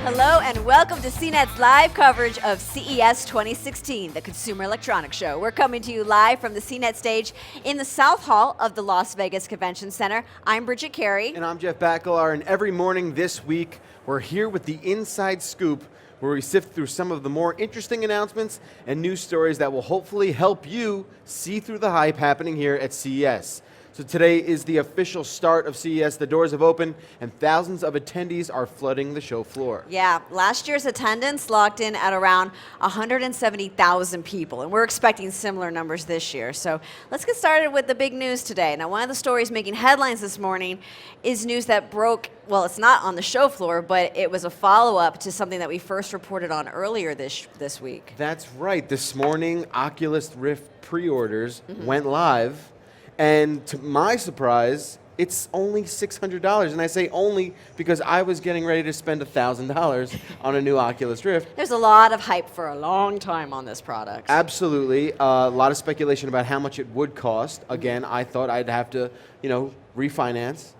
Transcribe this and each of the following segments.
Hello and welcome to CNET's live coverage of CES 2016, the Consumer Electronics Show. We're coming to you live from the CNET stage in the South Hall of the Las Vegas Convention Center. I'm Bridget Carey. And I'm Jeff Bakalar, and every morning this week, we're here with the Inside Scoop, where we sift through some of the more interesting announcements and news stories that will hopefully help you see through the hype happening here at CES. So today is the official start of CES. The doors have opened, and thousands of attendees are flooding the show floor. Yeah, last year's attendance locked in at around 170,000 people, and we're expecting similar numbers this year. So let's get started with the big news today. Now, one of the stories making headlines this morning is news that broke, well, it's not on the show floor, but it was a follow-up to something that we first reported on earlier this week. That's right. This morning, Oculus Rift pre-orders went live. And to my surprise, it's only $600. And I say only because I was getting ready to spend $1,000 on a new Oculus Rift. There's a lot of hype for a long time on this product. Absolutely. A lot of speculation about how much it would cost. Again, I thought I'd have to, refinance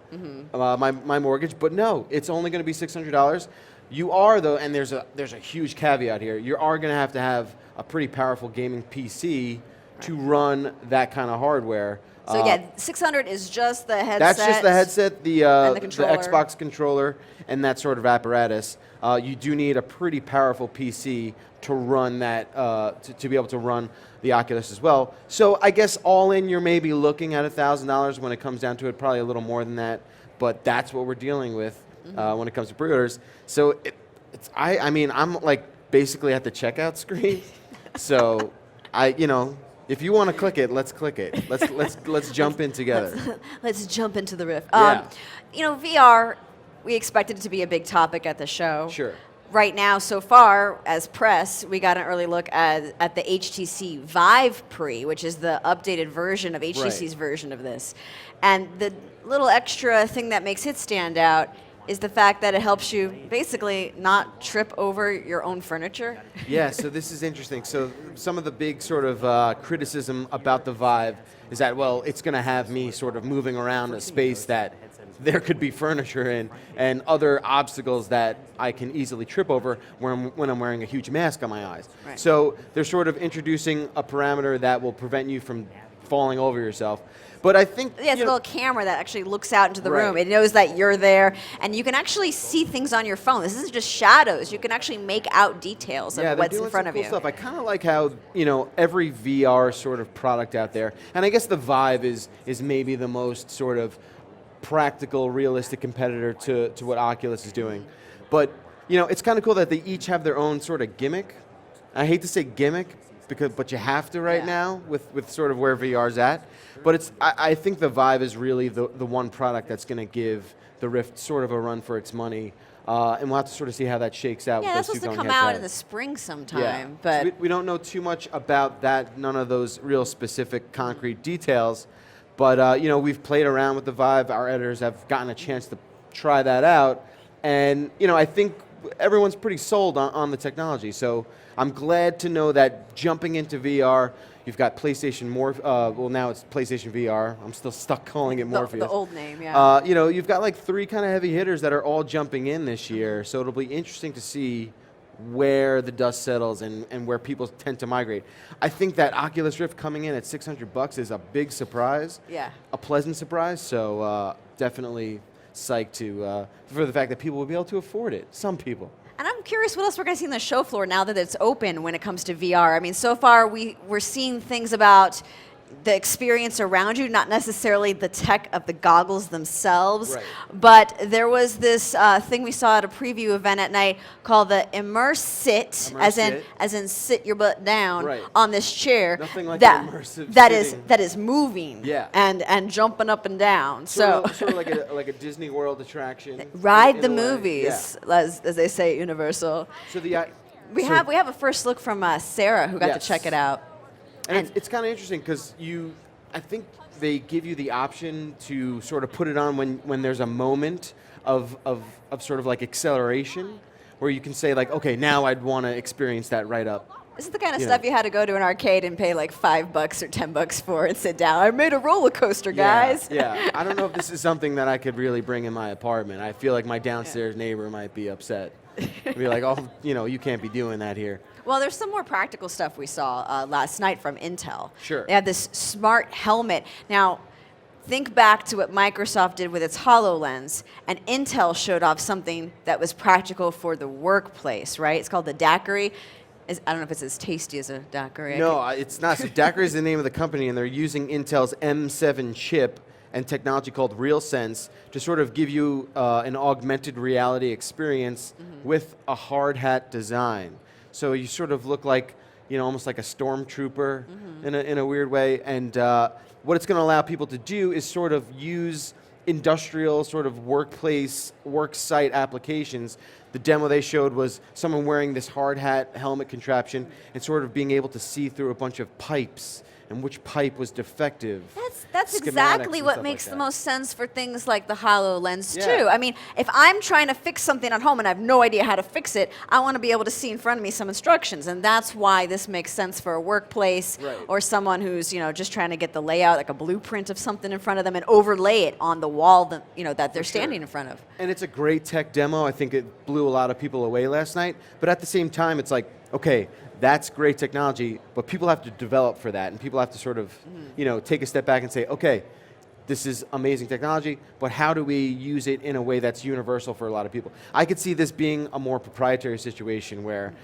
my mortgage. But no, it's only going to be $600. You are, though, and there's a huge caveat here, you are going to have a pretty powerful gaming PC to run that kind of hardware. So yeah, $600 is just the headset. That's just the headset, the controller. Xbox controller, and that sort of apparatus. You do need a pretty powerful PC to run that, to be able to run the Oculus as well. So I guess all in, you're maybe looking at $1,000 when it comes down to it, probably a little more than that. But that's what we're dealing with when it comes to pre-orders. So I'm like basically at the checkout screen. So if you want to click it, let's click it. Let's jump in together. Let's jump into the Rift. Yeah. VR, we expected it to be a big topic at the show. Sure. Right now, so far, as press, we got an early look at the HTC Vive Pre, which is the updated version of HTC's version of this. And the little extra thing that makes it stand out is the fact that it helps you basically not trip over your own furniture. Yeah, so this is interesting. So some of the big sort of criticism about the Vive is that, well, it's going to have me sort of moving around a space that there could be furniture in and other obstacles that I can easily trip over when I'm wearing a huge mask on my eyes. Right. So they're sort of introducing a parameter that will prevent you from falling over yourself. But I think it's a little camera that actually looks out into the Right. room. It knows that you're there, and you can actually see things on your phone. This isn't just shadows. You can actually make out details of what's in front of you. Stuff. I kind of like how every VR sort of product out there, and I guess the Vive is maybe the most sort of practical, realistic competitor to what Oculus is doing. But it's kind of cool that they each have their own sort of gimmick. I hate to say gimmick, but you have to right now with sort of where VR's at. But I think the Vive is really the one product that's going to give the Rift sort of a run for its money. And we'll have to sort of see how that shakes out. Yeah, that's supposed to come out in the spring sometime. Yeah. But So we don't know too much about that, none of those real specific concrete details. But we've played around with the Vive. Our editors have gotten a chance to try that out. And I think everyone's pretty sold on the technology. So I'm glad to know that jumping into VR, you've got PlayStation well, now it's PlayStation VR. I'm still stuck calling it Morpheus. The old name, yeah. You've got like 3 kind of heavy hitters that are all jumping in this year. So it'll be interesting to see where the dust settles and where people tend to migrate. I think that Oculus Rift coming in at $600 is a big surprise. Yeah. A pleasant surprise. So definitely psyched for the fact that people will be able to afford it. Some people. And I'm curious what else we're going to see on the show floor now that it's open when it comes to VR. I mean, so far we're seeing things about the experience around you, not necessarily the tech of the goggles themselves. Right. But there was this thing we saw at a preview event at night called the Immerse Sit, as in sit your butt down on this chair. Nothing like immersive sitting. that is moving and jumping up and down. Sort of like a Disney World attraction. Ride the movies, as they say at Universal. So we have a first look from Sarah who got to check it out. And it's kind of interesting because I think they give you the option to sort of put it on when there's a moment of sort of like acceleration where you can say like, okay, now I'd want to experience that right up This is the kind of You stuff know. you had to go to an arcade and pay like $5 or $10 for and sit down. I made a roller coaster, guys. Yeah, I don't know if this is something that I could really bring in my apartment. I feel like my downstairs neighbor might be upset. Be like, oh, you can't be doing that here. Well, there's some more practical stuff we saw last night from Intel. Sure. They had this smart helmet. Now, think back to what Microsoft did with its HoloLens, and Intel showed off something that was practical for the workplace, right? It's called the daiquiri. I don't know if it's as tasty as a daiquiri. No, it's not. So Daiquiri is the name of the company, and they're using Intel's M7 chip and technology called RealSense to sort of give you an augmented reality experience with a hard hat design. So you sort of look like, almost like a stormtrooper in a weird way. And what it's going to allow people to do is sort of use industrial sort of workplace, work site applications. The demo they showed was someone wearing this hard hat helmet contraption and sort of being able to see through a bunch of pipes and which pipe was defective. That's schematics exactly and what stuff makes like the that. most sense for things like the HoloLens Yeah. too. I mean, if I'm trying to fix something at home and I have no idea how to fix it, I want to be able to see in front of me some instructions, and that's why this makes sense for a workplace Right. or someone who's just trying to get the layout, like a blueprint of something in front of them, and overlay it on the wall that that they're standing in front of. And it's a great tech demo. I think it blew a lot of people away last night. But at the same time, it's like, okay, that's great technology, but people have to develop for that, and people have to sort of, take a step back and say, okay, this is amazing technology, but how do we use it in a way that's universal for a lot of people? I could see this being a more proprietary situation where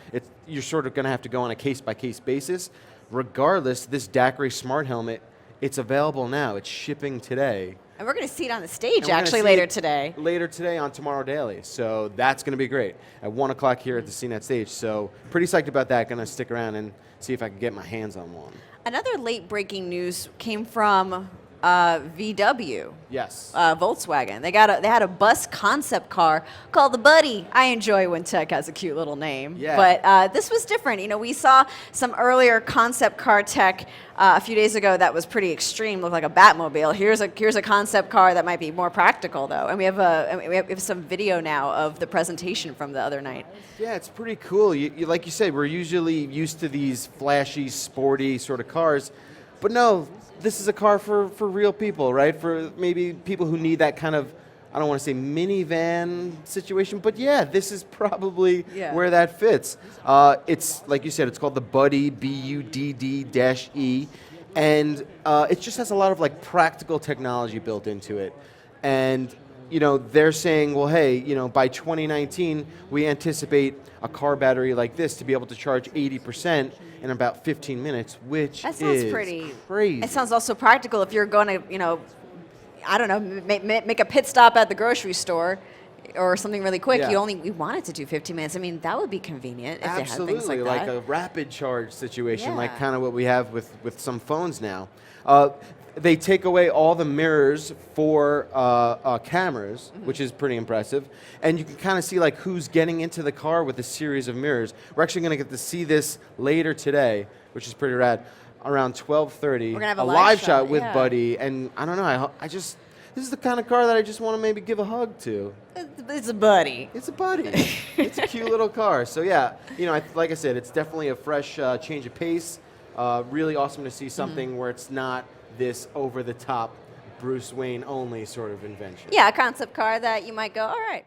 you're sort of going to have to go on a case-by-case basis. Regardless, this daiquiri smart helmet, it's available now. It's shipping today. And we're going to see it on the And stage we're gonna actually see later it today. Later today on Tomorrow Daily. So that's going to be great. At 1 o'clock here at the CNET stage. So pretty psyched about that. Going to stick around and see if I can get my hands on one. Another late breaking news came from VW. Yes. Volkswagen. They had a bus concept car called the Buddy. I enjoy when tech has a cute little name. Yeah. But this was different. We saw some earlier concept car tech a few days ago that was pretty extreme, looked like a Batmobile. Here's a concept car that might be more practical though. And we have some video now of the presentation from the other night. Yeah, it's pretty cool. Like you said, we're usually used to these flashy, sporty sort of cars, but no. This is a car for real people, right? For maybe people who need that kind of, I don't want to say minivan situation, but yeah, this is probably where that fits. It's, like you said, it's called the Buddy, BUDD-E, and it just has a lot of like practical technology built into it. And they're saying, well, hey, by 2019, we anticipate a car battery like this to be able to charge 80% in about 15 minutes, which That sounds is pretty crazy. It sounds also practical if you're going to, I don't know, make a pit stop at the grocery store or something really quick. Yeah. We want it to do 15 minutes. I mean, that would be convenient if they had things Absolutely, like that. a rapid charge situation, like Yeah. kind of what we have with some phones now. They take away all the mirrors for cameras, which is pretty impressive. And you can kind of see like who's getting into the car with a series of mirrors. We're actually going to get to see this later today, which is pretty rad. Around 12:30, We're gonna have a live live shot shot, with yeah. Buddy. And I don't know, this is the kind of car that I just want to maybe give a hug to. It's a Buddy. It's a Buddy. It's a cute little car. So yeah, like I said, it's definitely a fresh change of pace. Really awesome to see something where it's not this over-the-top Bruce Wayne only sort of invention. Yeah, a concept car that you might go, all right.